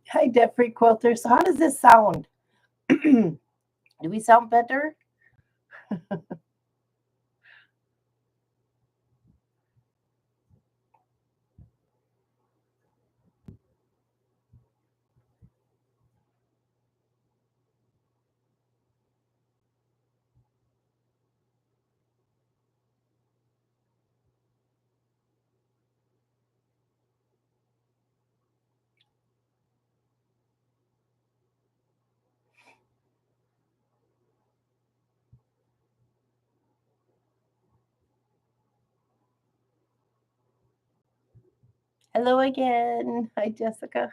Hi, debt-free quilter. So how does this sound? Do we sound better? Hello again. Hi, Jessica.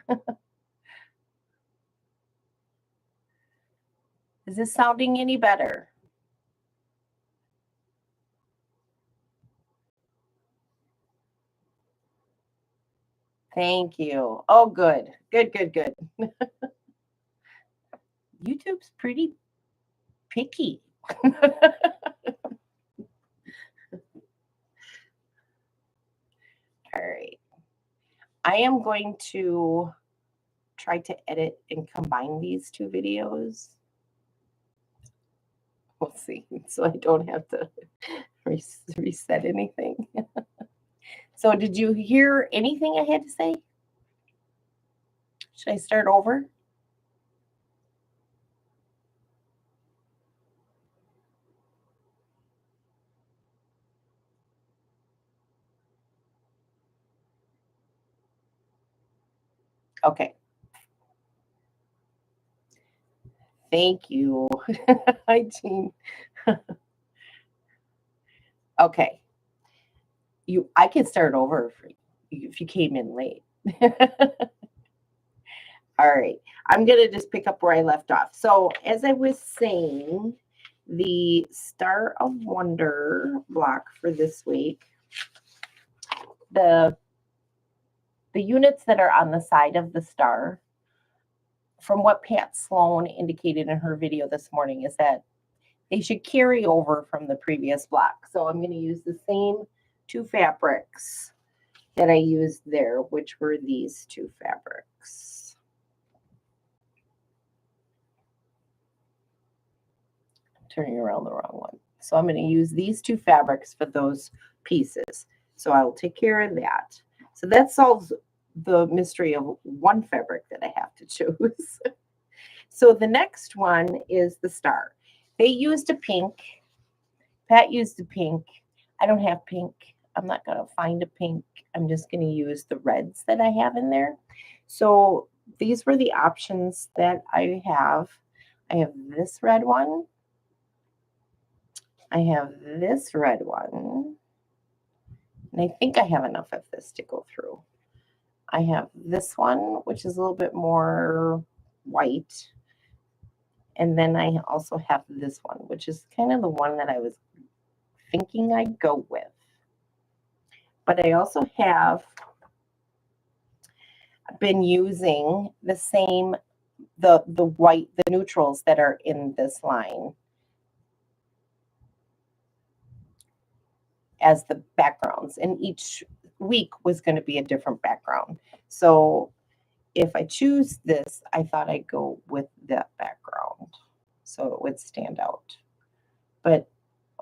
Is this sounding any better? Thank you. Oh, good. Good. YouTube's pretty picky. All right. I am going to try to edit and combine these two videos. We'll see. So I don't have to reset anything. So did you hear anything I had to say? Should I start over? Okay. Thank you. Hi, Jean. Okay. I can start over if you came in late. All right. I'm going to just pick up where I left off. So as I was saying, the Star of Wonder block for this week, the units that are on the side of the star, from what Pat Sloan indicated in her video this morning, is that they should carry over from the previous block. So I'm going to use the same two fabrics that I used there, which were these two fabrics. I'm turning around the wrong one. So I'm going to use these two fabrics for those pieces. So I will take care of that. So that solves the mystery of one fabric that I have to choose. So the next one is the star. They used a pink. Pat used a pink. I don't have pink. I'm not going to find a pink. I'm just going to use the reds that I have in there. So these were the options that I have. I have this red one. I have this red one. And I think I have enough of this to go through. I have this one, which is a little bit more white. And then I also have this one, which is kind of the one that I was thinking I'd go with. But I also have been using the same, the white, the neutrals that are in this line as the backgrounds. And each week was going to be a different background. So if I choose this, I thought I'd go with that background so it would stand out. But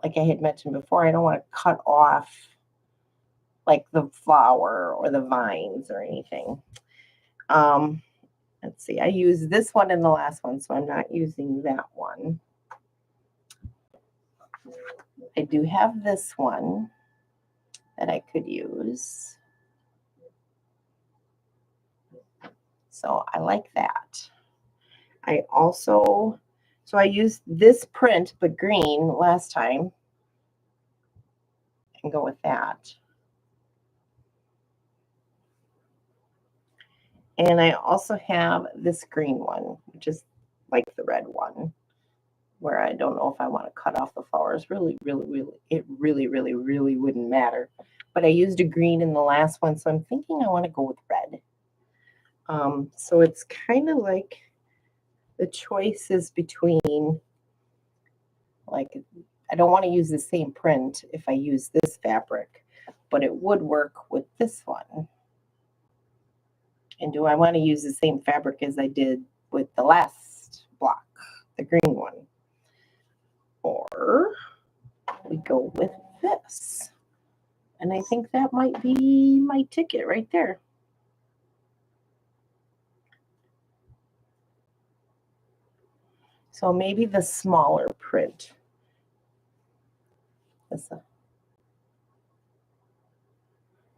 like I had mentioned before, I don't want to cut off like the flower or the vines or anything. Let's see, I used this one in the last one, so I'm not using that one. I do have this one that I could use. So I like that. I also, so I used this print, but green last time. And go with that. And I also have this green one, which is like the red one, where I don't know if I want to cut off the flowers. It really wouldn't matter. But I used a green in the last one, so I'm thinking I want to go with red. So it's kind of like the choice is between, like, I don't want to use the same print if I use this fabric, but it would work with this one. And do I want to use the same fabric as I did with the last block, the green one? Or we go with this. And I think that might be my ticket right there. So maybe the smaller print.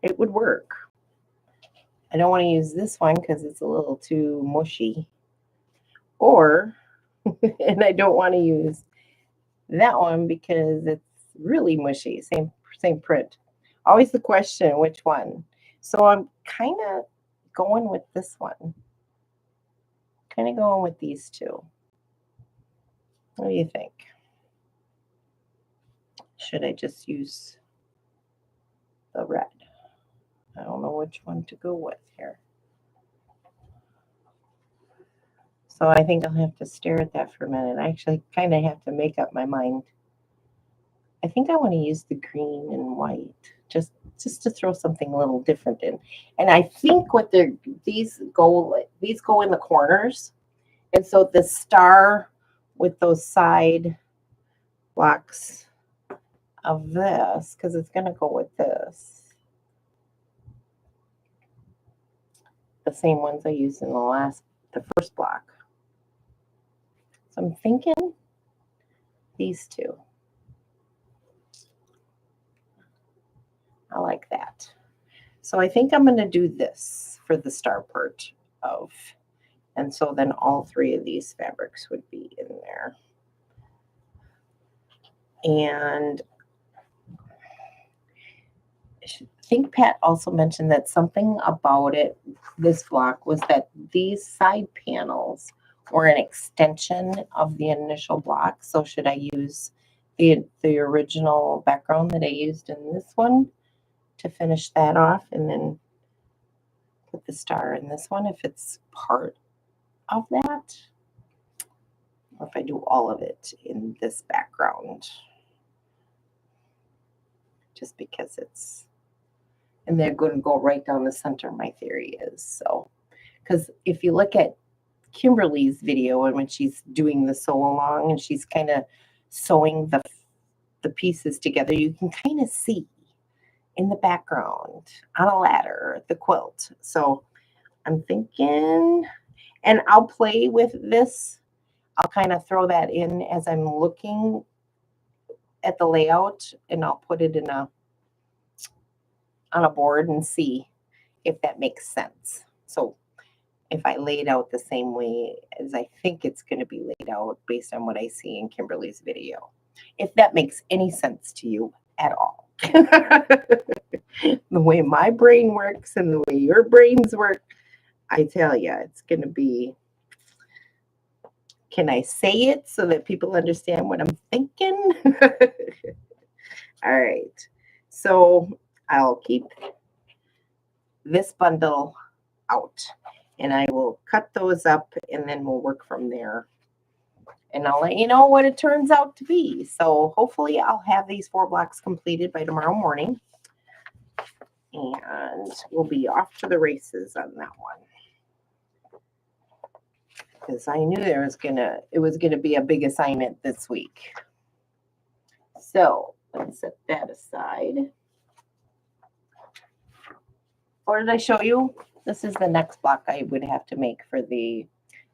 It would work. I don't want to use this one because it's a little too mushy. Or, and I don't want to use that one because it's really mushy. Same print. Always the question, which one? So I'm kind of going with this one. Kind of going with these two. What do you think? Should I just use the red? I don't know which one to go with here. So I think I'll have to stare at that for a minute. I actually kind of have to make up my mind. I think I want to use the green and white just to throw something a little different in. And I think what these go in the corners. And so the star with those side blocks of this, because it's going to go with this. The same ones I used in the first block. So I'm thinking these two. I like that. So I think I'm going to do this for the star part of, and so then all three of these fabrics would be in there. And I think Pat also mentioned that something about this block was that these side panels were an extension of the initial block. So should I use the original background that I used in this one to finish that off and then put the star in this one if it's part of that? Or if I do all of it in this background? Just because it's, and they're going to go right down the center, my theory is. So, because if you look at Kimberly's video and when she's doing the sew along and she's kind of sewing the pieces together, you can kind of see in the background on a ladder the quilt. So I'm thinking, and I'll play with this. I'll kind of throw that in as I'm looking at the layout, and I'll put it on a board and see if that makes sense. So if I lay it out the same way as I think it's going to be laid out based on what I see in Kimberly's video, if that makes any sense to you at all. The way my brain works and the way your brains work, I tell you, it's going to be, can I say it so that people understand what I'm thinking? All right. So I'll keep this bundle out and I will cut those up and then we'll work from there. And I'll let you know what it turns out to be. So hopefully I'll have these 4 blocks completed by tomorrow morning. And we'll be off to the races on that one. Because I knew it was gonna be a big assignment this week. So let's set that aside. Or did I show you? This is the next block I would have to make for the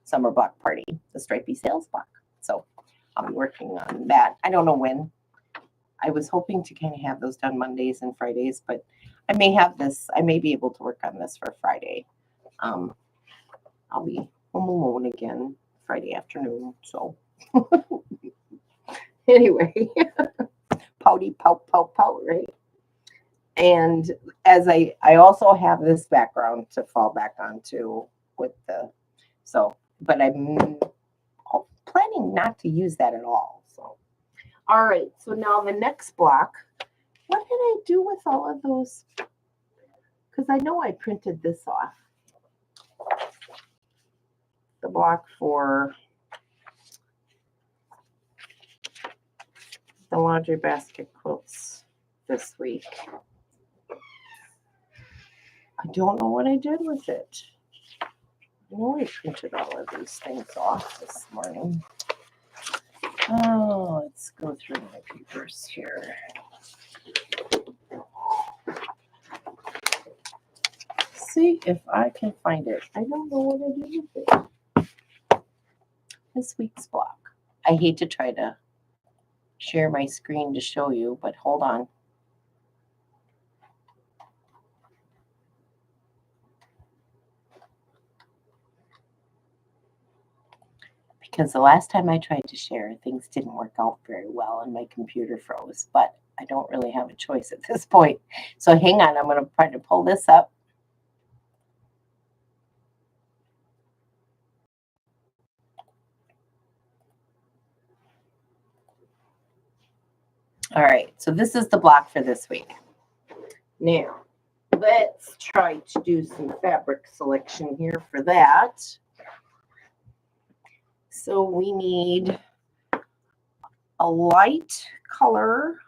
summer block party, the stripy sales block. So I'll be working on that. I don't know when. I was hoping to kind of have those done Mondays and Fridays, but I may be able to work on this for Friday. I'll be home alone again Friday afternoon. So anyway, pouty, pout, right? And as I also have this background to fall back onto with but I'm planning not to use that at all. So, all right. So now the next block, what did I do with all of those? Because I know I printed this off. The block for the laundry basket quilts this week. I don't know what I did with it. I know I printed all of these things off this morning. Oh, let's go through my papers here. See if I can find it. I don't know what to do with it. This week's block. I hate to try to share my screen to show you, but hold on. Because the last time I tried to share, things didn't work out very well and my computer froze, but I don't really have a choice at this point. So hang on, I'm going to try to pull this up. All right, so this is the block for this week. Now, let's try to do some fabric selection here for that. So we need a light color.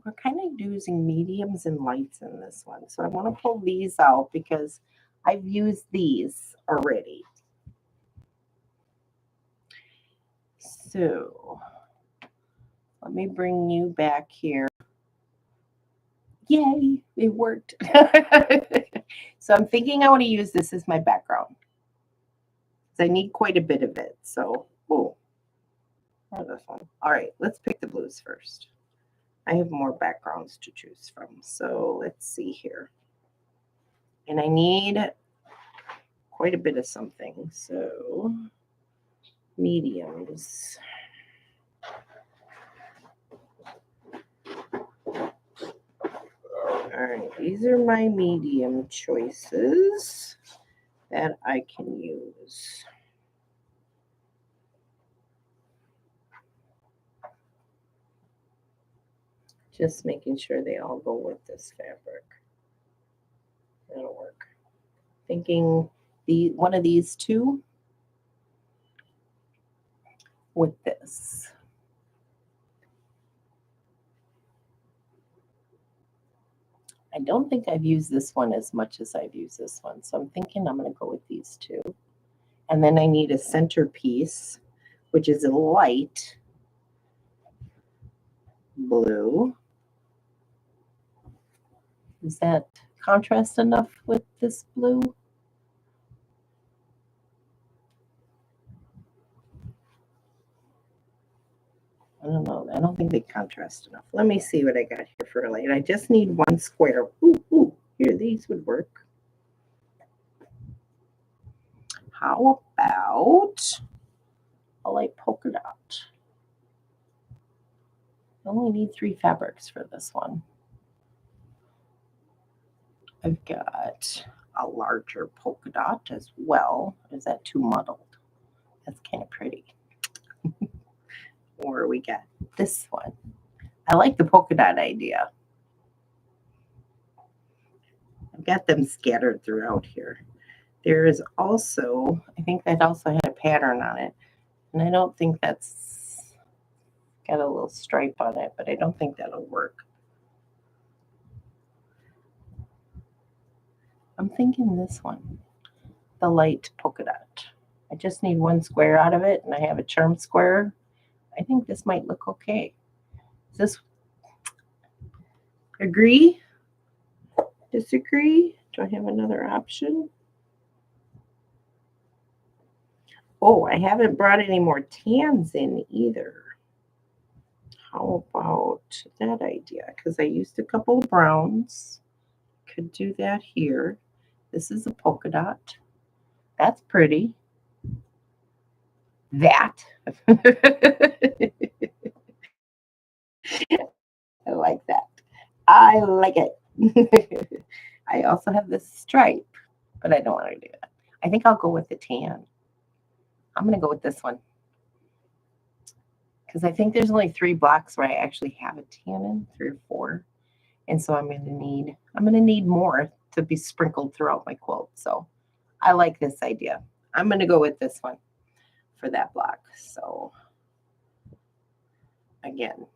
We're kind of using mediums and lights in this one. So I want to pull these out because I've used these already. So let me bring you back here. Yay, it worked. So I'm thinking I want to use this as my background. I need quite a bit of it. So, oh, this one. All right, let's pick the blues first. I have more backgrounds to choose from. So let's see here. And I need quite a bit of something. So mediums. All right, these are my medium choices that I can use. Just making sure they all go with this fabric. That'll work. Thinking one of these two with this. I don't think I've used this one as much as I've used this one. So I'm thinking I'm going to go with these two. And then I need a centerpiece, which is a light blue. Is that contrast enough with this blue? I don't know. I don't think they contrast enough. Let me see what I got here for a light. I just need one square. Ooh, here, these would work. How about a light polka dot? I only need 3 fabrics for this one. I've got a larger polka dot as well. Is that too muddled? That's kind of pretty. Or we got this one. I like the polka dot idea. I've got them scattered throughout here. There is also, I think that also had a pattern on it. And I don't think that's got a little stripe on it, but I don't think that'll work. I'm thinking this one, the light polka dot. I just need 1 square out of it, and I have a charm square. I think this might look okay. Is this agree? Disagree? Do I have another option? Oh, I haven't brought any more tans in either. How about that idea? Because I used a couple of browns. Could do that here. This is a polka dot. That's pretty. That. I like that. I like it. I also have this stripe, but I don't want to do that. I think I'll go with the tan. I'm going to go with this one. Because I think there's only 3 blocks where I actually have a tan in, 3 or 4. And so I'm going to need more to be sprinkled throughout my quilt. So I like this idea. I'm going to go with this one for that block. So again,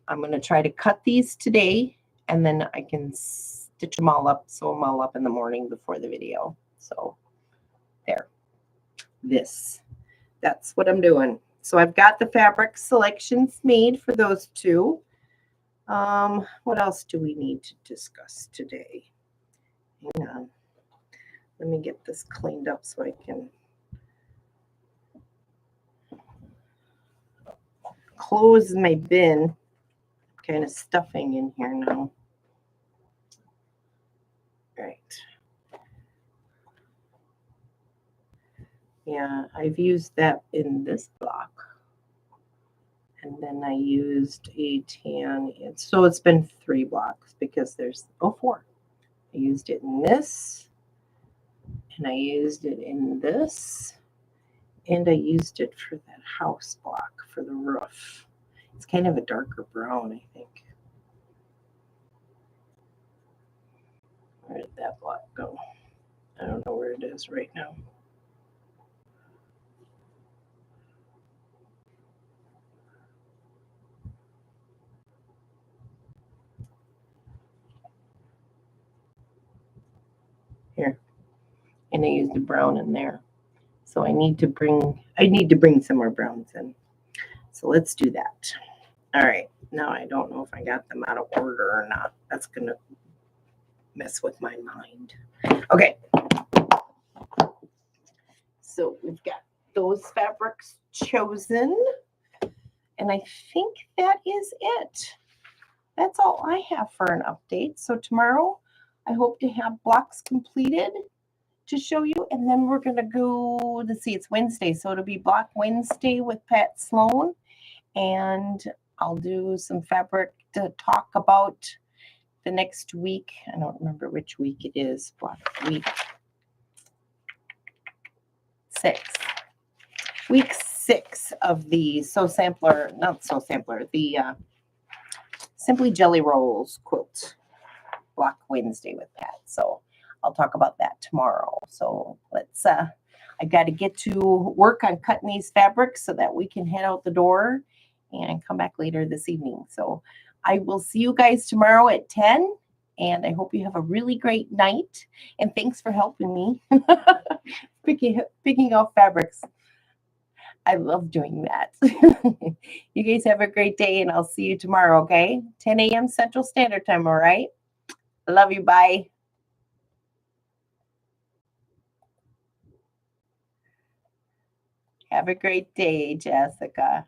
I'm going to try to cut these today, and then I can stitch them all up, sew them all up in the morning before the video. So There. This. That's what I'm doing. So I've got the fabric selections made for those two. What else do we need to discuss today? Hang on. Let me get this cleaned up so I can close my bin. Kind of stuffing in here now. Right. Yeah, I've used that in this block. And then I used a tan. So it's been 3 blocks because there's, 4. I used it in this. And I used it in this. And I used it for that house block for the roof. It's kind of a darker brown, I think. Where did that block go? I don't know where it is right now. Here. And I used a brown in there. So I need to bring some more browns in. So let's do that. All right. Now I don't know if I got them out of order or not. That's going to mess with my mind. Okay. So we've got those fabrics chosen. And I think that is it. That's all I have for an update. So tomorrow I hope to have blocks completed to show you. And then we're going to go to see, it's Wednesday. So it'll be Block Wednesday with Pat Sloan. And I'll do some fabric to talk about the next week. I don't remember which week it is. Block week 6. Week 6 of the the Simply Jelly Rolls quilt. Block Wednesday with Pat. So I'll talk about that tomorrow. So let's, I got to get to work on cutting these fabrics so that we can head out the door and come back later this evening. So I will see you guys tomorrow at 10. And I hope you have a really great night. And thanks for helping me picking out fabrics. I love doing that. You guys have a great day, and I'll see you tomorrow, okay? 10 a.m. Central Standard Time, all right? I love you. Bye. Have a great day, Jessica.